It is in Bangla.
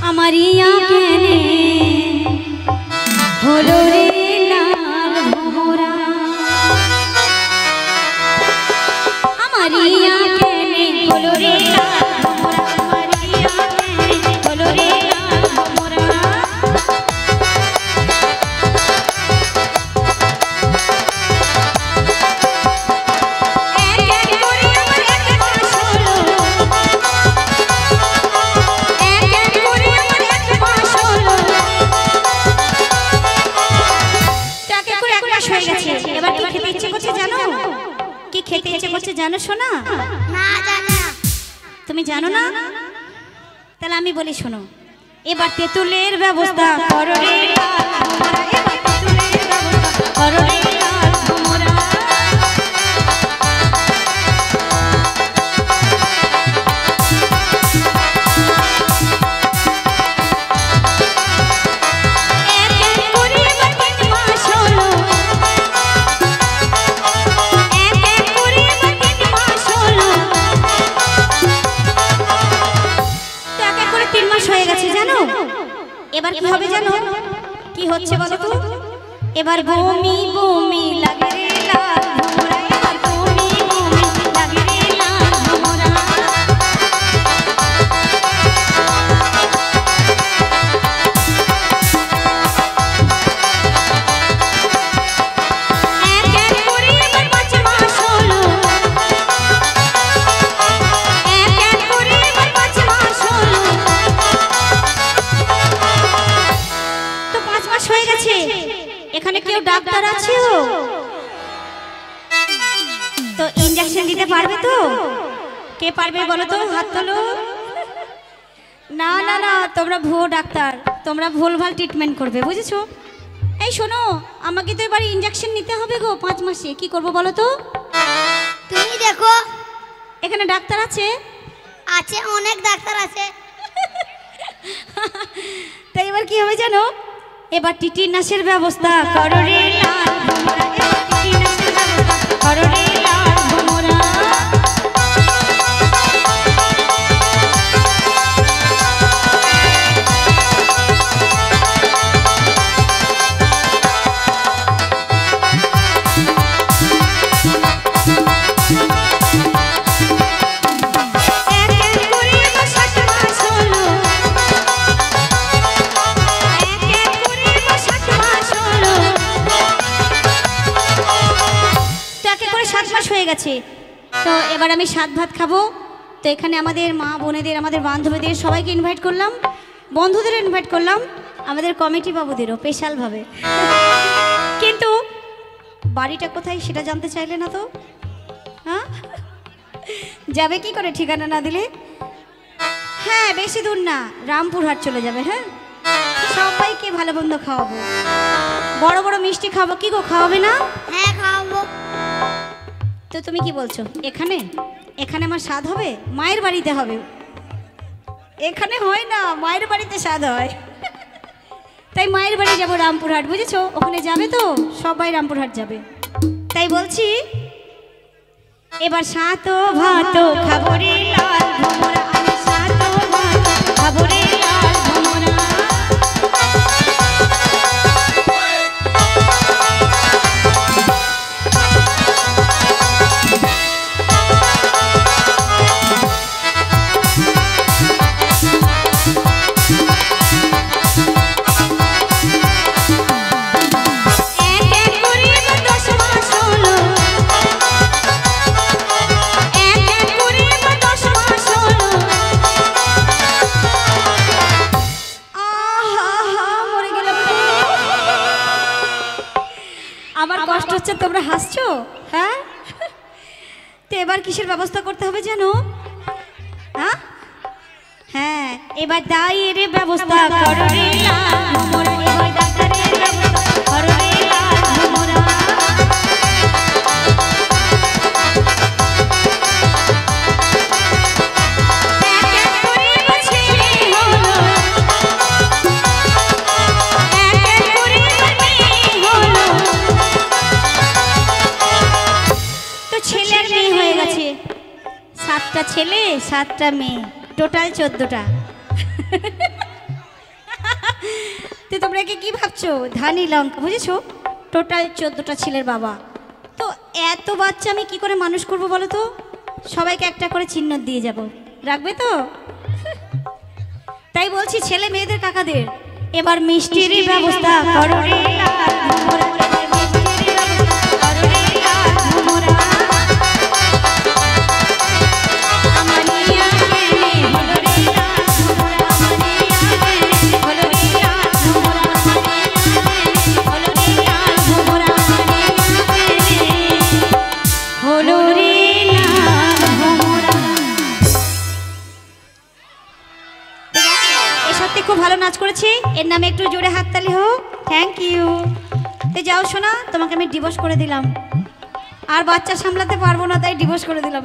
আমারিয়া কেনে হলো রে লাল ভোমরা আমারিয়া কেনে হলো রে লাল ভোমরা আমারিয়া কেনে হলো রে লাল ভোমরা খেতে ইচ্ছে করছে জানো শোনা? না জানি না। তুমি জানো না? তাহলে আমি বলি শোনো। এবার তেঁতুলের ব্যবস্থা করো রে লাল ভোমরা এবার তেঁতুলের ব্যবস্থা করো রে লাল ভোমরা এবার কি হবে জানো? কি হচ্ছে বলো তো? এবার বমি বমি লাগে রে লাল ভোমরা এবার বমি বমি লাগে রে লাল ভোমরা এক এক করে এবার 5 মাস হলো এক এক করে এবার 5 মাস হলো হয়ে গেছে। এখানে কেউ ডাক্তার আছে তো ইনজেকশন দিতে পারবে তো? কে পারবে বলো তো? হাত তোলো। না না না তোমরা ভুয়ো ডাক্তার, তোমরা ভুলভাল ট্রিটমেন্ট করবে বুঝেছো? এই শোনো আমাকে তো এবার ইনজেকশন নিতে হবে গো 5 মাসে। কি করব বলো তো? তুমি দেখো এখানে ডাক্তার আছে? আছে, অনেক ডাক্তার আছে। তাই এবার কি হবে জানো? এবার টিটিনাসের ব্যবস্থা করো রে লাল ভোমরা এবার টিটিনাসের ব্যবস্থা করো রে লাল ভোমরা গেছে। তো এবার আমি 7 ভাত খাবো। তো এখানে আমাদের মা বোনেদের আমাদের বান্ধবীদের সবাইকে ইনভাইট করলাম, বন্ধুদের ইনভাইট করলাম, আমাদের কমিটি বাবুদেরও স্পেশালভাবে। কিন্তু বাড়িটা কোথায় সেটা জানতে চাইলে না তো? হ্যাঁ যাবে কি করে ঠিকানা না দিলে? হ্যাঁ বেশি দূর না, রামপুরহাট চলে যাবে। হ্যাঁ সবাইকে ভালো মন্দ খাওয়াবো, বড় বড় মিষ্টি খাবো। কি গো খাওয়াবে না? হ্যাঁ খাওয়াবো। তো তুমি কি বলছো? এখানে এখানে আমার স্বাদ হবে? মায়ের বাড়িতে হবে। এখানে হয় না, মায়ের বাড়িতে স্বাদ হয়। তাই মায়ের বাড়ি যাবো রামপুরহাট বুঝেছো? ওখানে যাবে তো সবাই রামপুরহাট যাবে। তাই বলছি এবার 7 ভাত খাবো রে লাল ভোমরা আমি 7 ভাত খাবো রে লাল ভোমরা তোমরা হাসছো? হ্যাঁ তো এবার কিসের ব্যবস্থা করতে হবে জানো? হ্যাঁ এবার দায়ের ব্যবস্থা করো রে লাল ভোমরা এবার ডাক্তারের ব্যবস্থা করো রে লাল ভোমরা ছেলে 7টা মেয়ে, টোটাল 14টা। তোমরা কি ভাবছো ধানি লঙ্কা বুঝেছো? টোটাল 14টা ছেলের বাবা। তো এত বাচ্চা আমি কি করে মানুষ করব বলো তো? সবাইকে একটা করে চিহ্ন দিয়ে যাব, রাখবে তো? তাই বলছি ছেলে মেয়েদের কাকাদের এবার মিষ্টির ব্যবস্থা করো রে লাল ভোমরা, মিষ্টির ব্যবস্থা করো রে লাল ভোমরা। আমার নিয়া কেনে হলো রে লাল ভোমরা, আমার নিয়া কেনে হলো রে লাল ভোমরা, হলো রে লাল ভোমরা, হলো রে লাল ভোমরা। এ সত্যি খুব ভালো নাচ করেছে, এর নামে একটু জোরে হাততালি হোক। Thank you. তো যাও শোনা, তোমাকে আমি ডিভোর্স করে দিলাম, আর বাচ্চা সামলাতে পারবো না, তাই ডিভোর্স করে দিলাম।